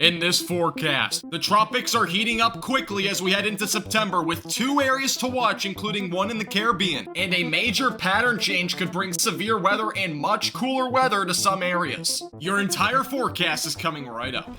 In this forecast, the tropics are heating up quickly as we head into September with 2 areas to watch, including one in the Caribbean, and a major pattern change could bring severe weather and much cooler weather to some areas. Your entire forecast is coming right up.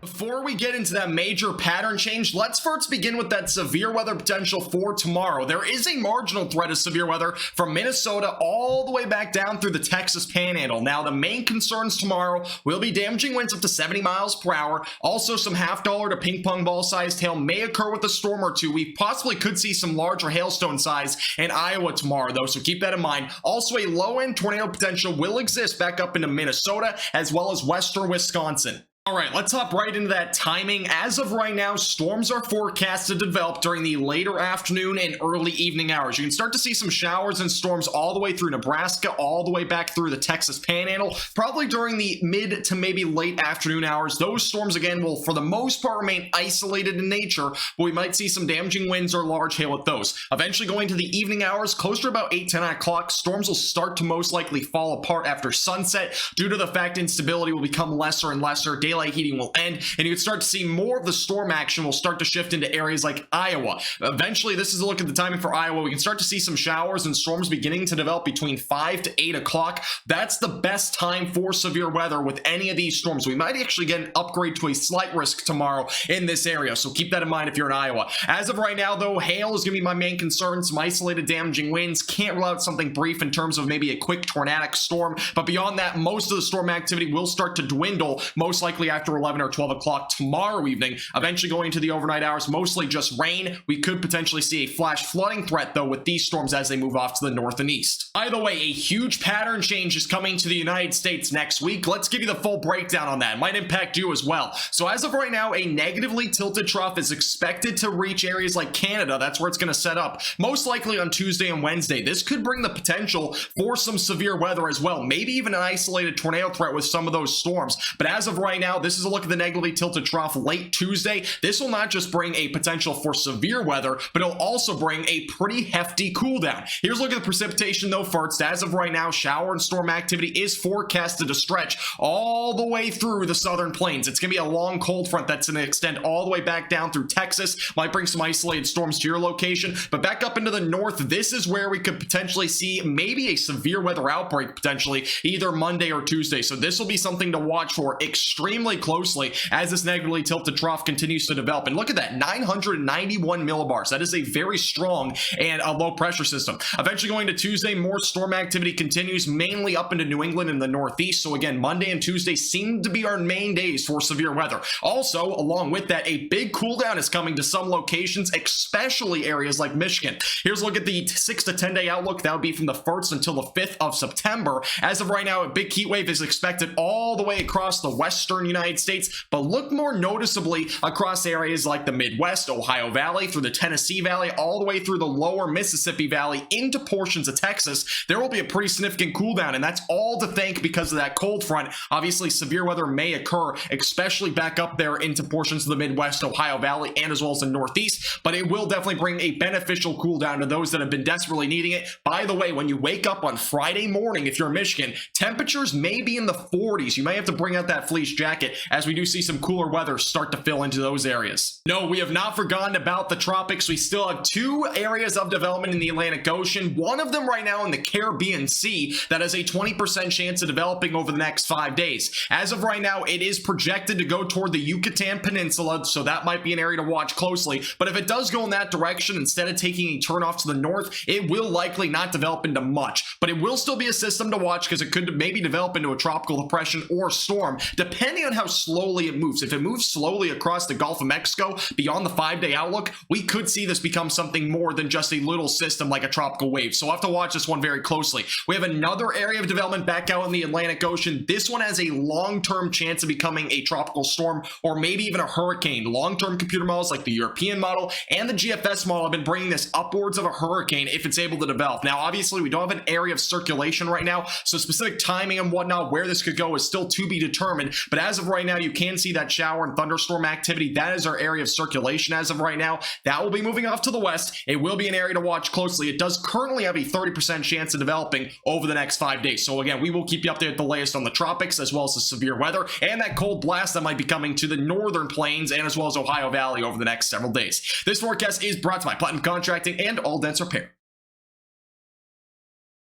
Before we get into that major pattern change, let's first begin with that severe weather potential for tomorrow. There is a marginal threat of severe weather from Minnesota all the way back down through the Texas Panhandle. Now, the main concerns tomorrow will be damaging winds up to 70 miles per hour. Also, some half-dollar to ping-pong ball-sized hail may occur with a storm or two. We possibly could see some larger hailstone size in Iowa tomorrow, though, so keep that in mind. Also, a low-end tornado potential will exist back up into Minnesota as well as western Wisconsin. All right, let's hop right into that timing. As of right now, storms are forecasted to develop during the later afternoon and early evening hours. You can start to see some showers and storms all the way through Nebraska, all the way back through the Texas Panhandle, probably during the mid to maybe late afternoon hours. Those storms, again, will for the most part remain isolated in nature, but we might see some damaging winds or large hail with those. Eventually going to the evening hours, closer to about 8, 10 o'clock, storms will start to most likely fall apart after sunset due to the fact instability will become lesser and lesser. Daylight heating will end, and you can start to see more of the storm action will start to shift into areas like Iowa. Eventually, this is a look at the timing for Iowa. We can start to see some showers and storms beginning to develop between 5 to 8 o'clock. That's the best time for severe weather with any of these storms. We might actually get an upgrade to a slight risk tomorrow in this area, so keep that in mind if you're in Iowa. As of right now, though, hail is going to be my main concern. Some isolated damaging winds. Can't rule out something brief in terms of maybe a quick tornadic storm, but beyond that, most of the storm activity will start to dwindle, most likely after 11 or 12 o'clock tomorrow evening. Eventually going into the overnight hours, mostly just rain. We could potentially see a flash flooding threat, though, with these storms as they move off to the north and east. Either way, a huge pattern change is coming to the United States next week. Let's give you the full breakdown on that. It might impact you as well. So as of right now, a negatively tilted trough is expected to reach areas like Canada. That's where it's going to set up, most likely on Tuesday and Wednesday. This could bring the potential for some severe weather as well, maybe even an isolated tornado threat with some of those storms. But as of right now, this is a look at the negatively tilted trough late Tuesday. This will not just bring a potential for severe weather, but it'll also bring a pretty hefty cool down. Here's a look at the precipitation though first. As of right now, shower and storm activity is forecasted to stretch all the way through the southern plains. It's going to be a long cold front that's going to extend all the way back down through Texas. Might bring some isolated storms to your location, but back up into the north, this is where we could potentially see maybe a severe weather outbreak potentially either Monday or Tuesday. So this will be something to watch for extremely closely as this negatively tilted trough continues to develop. And look at that, 991 millibars. That is a very strong and a low pressure system. Eventually going to Tuesday, more storm activity continues mainly up into New England and the Northeast. So again, Monday and Tuesday seem to be our main days for severe weather. Also, along with that, a big cool down is coming to some locations, especially areas like Michigan. Here's a look at the 6 to 10 day outlook. That would be from the 1st until the 5th of September. As of right now, a big heat wave is expected all the way across the western United States, but look more noticeably across areas like the Midwest, Ohio Valley, through the Tennessee Valley, all the way through the lower Mississippi Valley into portions of Texas. There will be a pretty significant cool down, and that's all to thank because of that cold front. Obviously, severe weather may occur, especially back up there into portions of the Midwest, Ohio Valley, and as well as the Northeast, but it will definitely bring a beneficial cool down to those that have been desperately needing it. By the way, when you wake up on Friday morning, if you're in Michigan, temperatures may be in the 40s. You may have to bring out that fleece jacket as we do see some cooler weather start to fill into those areas. No, we have not forgotten about the tropics. We still have 2 areas of development in the Atlantic Ocean. One of them right now in the Caribbean Sea that has a 20% chance of developing over the next 5 days. As of right now, it is projected to go toward the Yucatan Peninsula, so that might be an area to watch closely. But if it does go in that direction, instead of taking a turn off to the north, it will likely not develop into much. But it will still be a system to watch because it could maybe develop into a tropical depression or storm, depending on how slowly it moves. If it moves slowly across the Gulf of Mexico beyond the 5-day outlook, we could see this become something more than just a little system like a tropical wave. So we'll have to watch this one very closely. We have another area of development back out in the Atlantic Ocean. This one has a long-term chance of becoming a tropical storm or maybe even a hurricane. Long-term computer models like the European model and the GFS model have been bringing this upwards of a hurricane if it's able to develop. Now, obviously, we don't have an area of circulation right now, so specific timing and whatnot, where this could go is still to be determined. But as of of right now, you can see that shower and thunderstorm activity. That is our area of circulation as of right now. That will be moving off to the west. It will be an area to watch closely. It does currently have a 30% chance of developing over the next 5 days. So again, we will keep you updated the latest on the tropics, as well as the severe weather and that cold blast that might be coming to the northern plains and as well as Ohio Valley over the next several days. This forecast is brought to you by Platinum Contracting and All Dents Repair.